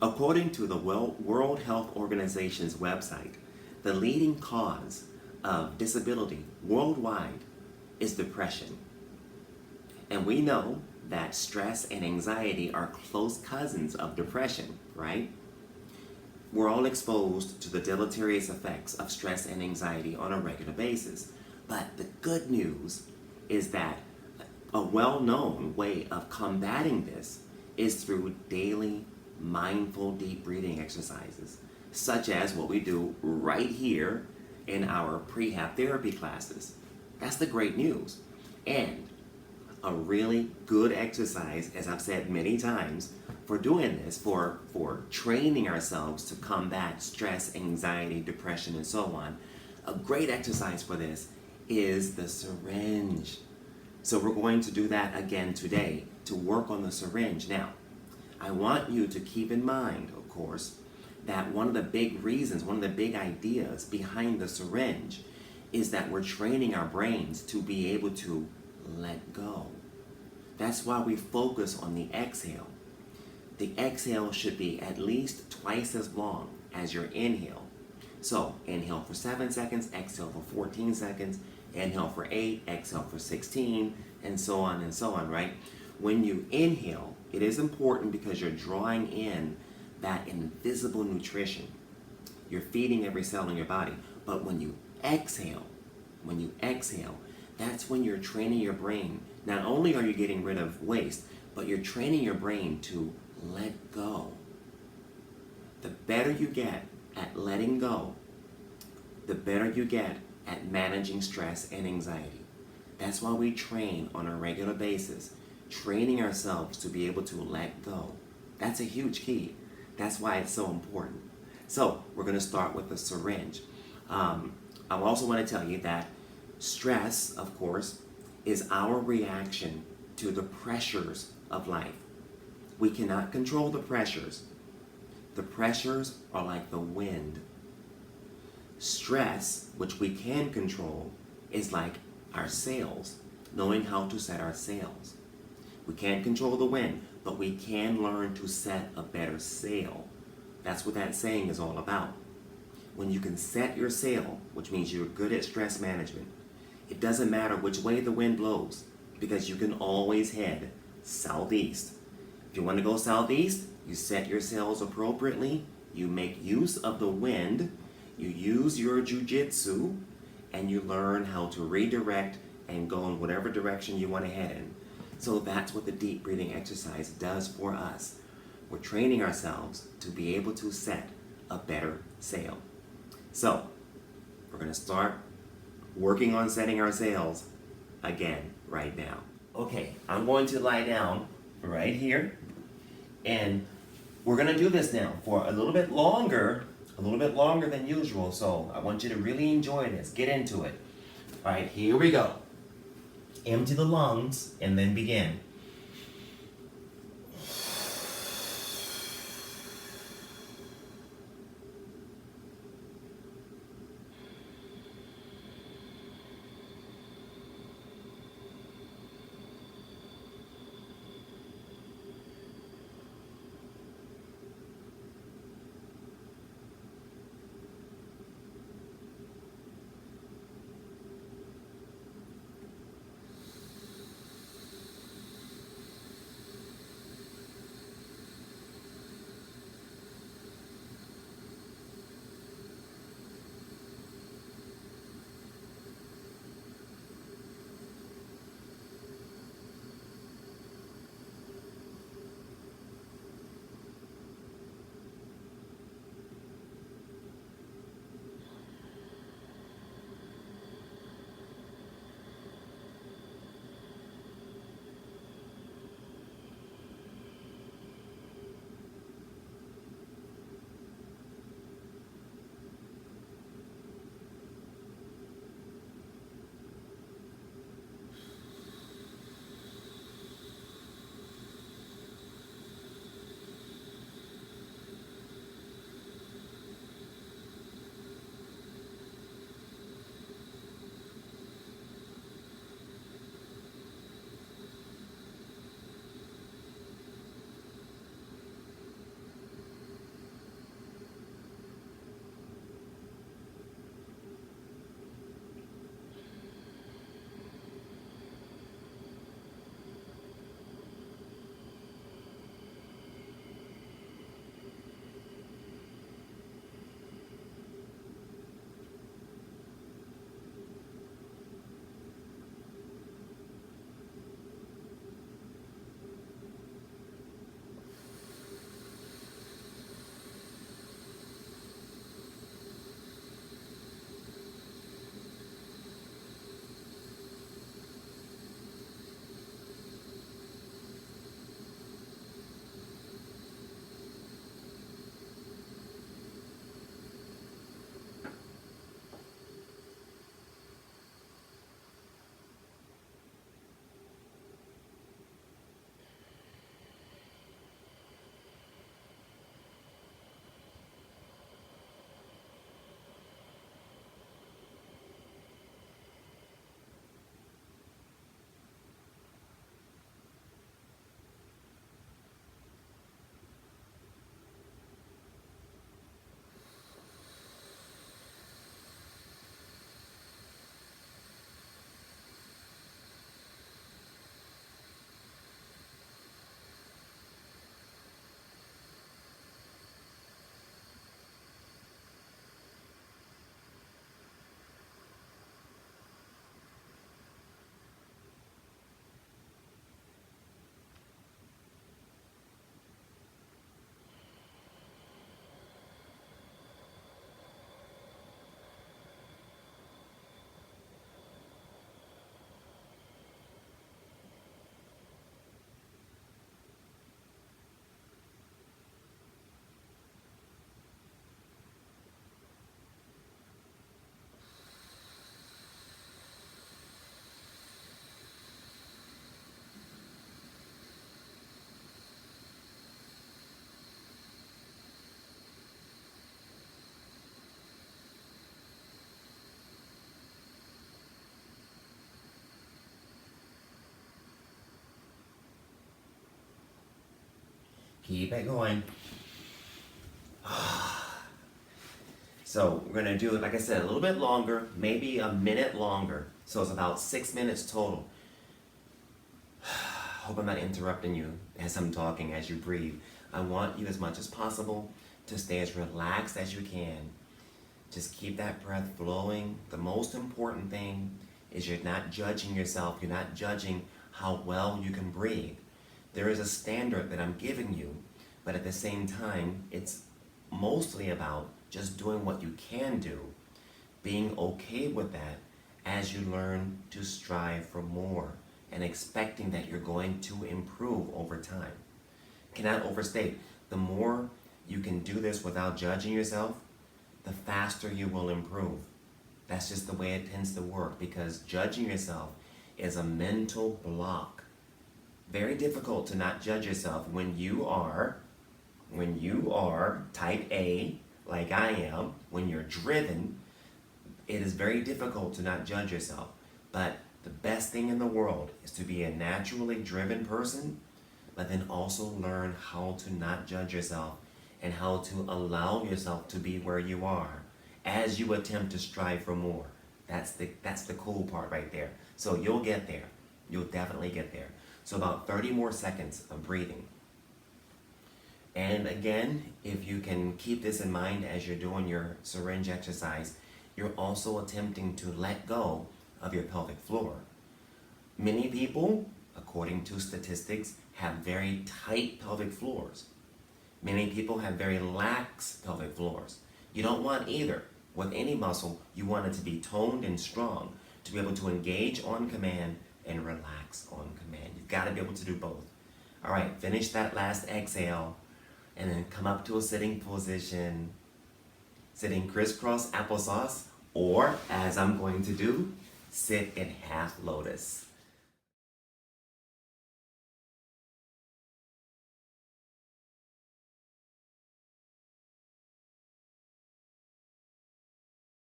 According to the World Health Organization's website, the leading cause of disability worldwide is depression. And we know that stress and anxiety are close cousins of depression, right? We're all exposed to the deleterious effects of stress and anxiety on a regular basis. But the good news is that a well-known way of combating this is through daily mindful deep breathing exercises, such as what we do right here in our prehab therapy classes. That's the great news. And a really good exercise, as I've said many times, for doing this, for training ourselves to combat stress, anxiety, depression, and so on, a great exercise for this is the syringe. So we're going to do that again today to work on the syringe. Now, I want you to keep in mind, of course, that one of the big reasons, one of the big ideas behind the syringe is that we're training our brains to be able to let go. That's why we focus on the exhale. The exhale should be at least twice as long as your inhale. So inhale for 7 seconds, exhale for 14 seconds, inhale for 8, exhale for 16, and so on, right? When you inhale, it is important because you're drawing in that invisible nutrition. You're feeding every cell in your body. But when you exhale, that's when you're training your brain. Not only are you getting rid of waste, but you're training your brain to let go. The better you get at letting go, the better you get at managing stress and anxiety. That's why we train on a regular basis, training ourselves to be able to let go. That's a huge key. That's why it's so important. So we're going to start with the syringe. I also want to tell you that stress, of course, is our reaction to the pressures of life. We cannot control the pressures. The pressures are like the wind. Stress, which we can control, is like our sails, knowing how to set our sails. We can't control the wind, but we can learn to set a better sail. That's what that saying is all about. When you can set your sail, which means you're good at stress management, it doesn't matter which way the wind blows, because you can always head southeast. If you want to go southeast, you set your sails appropriately, you make use of the wind, you use your jujitsu, and you learn how to redirect and go in whatever direction you want to head in. So that's what the deep breathing exercise does for us. We're training ourselves to be able to set a better sail. So we're going to start working on setting our sails again right now. Okay, I'm going to lie down right here, and we're going to do this now for a little bit longer than usual. So I want you to really enjoy this. Get into it. All right, here we go. Empty the lungs and then begin. Keep it going. So we're gonna do it, like I said, a little bit longer, maybe a minute longer. So it's about 6 minutes total. Hope I'm not interrupting you as I'm talking, as you breathe. I want you as much as possible to stay as relaxed as you can. Just keep that breath flowing. The most important thing is you're not judging yourself. You're not judging how well you can breathe. There is a standard that I'm giving you, but at the same time, it's mostly about just doing what you can do, being okay with that as you learn to strive for more and expecting that you're going to improve over time. Cannot overstate, the more you can do this without judging yourself, the faster you will improve. That's just the way it tends to work, because judging yourself is a mental block. Very difficult to not judge yourself when you are type A, like I am, when you're driven. It is very difficult to not judge yourself. But the best thing in the world is to be a naturally driven person, but then also learn how to not judge yourself and how to allow yourself to be where you are as you attempt to strive for more. That's the cool part right there. So you'll get there. You'll definitely get there. So about 30 more seconds of breathing. And again, if you can keep this in mind as you're doing your syringe exercise, you're also attempting to let go of your pelvic floor. Many people, according to statistics, have very tight pelvic floors. Many people have very lax pelvic floors. You don't want either. With any muscle, you want it to be toned and strong to be able to engage on command and relax on command. You've got to be able to do both. All right, finish that last exhale and then come up to a sitting position, sitting crisscross applesauce, or as I'm going to do, sit in half lotus.